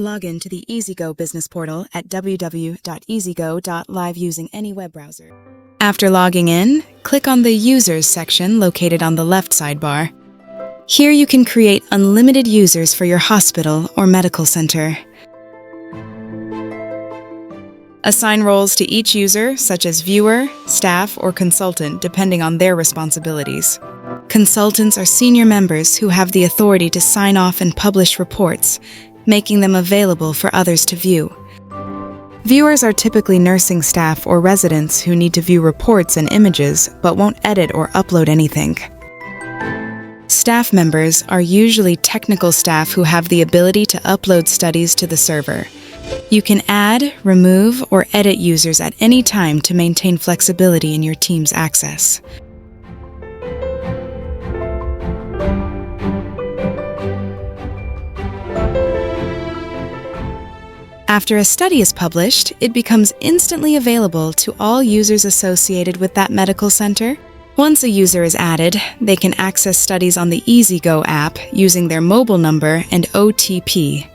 Log in to the EazyGo business portal at www.easygo.live using any web browser. After logging in, click on the Users section located on the left sidebar. Here you can create unlimited users for your hospital or medical center. Assign roles to each user, such as viewer, staff, or consultant, depending on their responsibilities. Consultants are senior members who have the authority to sign off and publish reports, making them available for others to view. Viewers are typically nursing staff or residents who need to view reports and images but won't edit or upload anything. Staff members are usually technical staff who have the ability to upload studies to the server. You can add, remove, or edit users at any time to maintain flexibility in your team's access. After a study is published, it becomes instantly available to all users associated with that medical center. Once a user is added, they can access studies on the EazyGo app using their mobile number and OTP.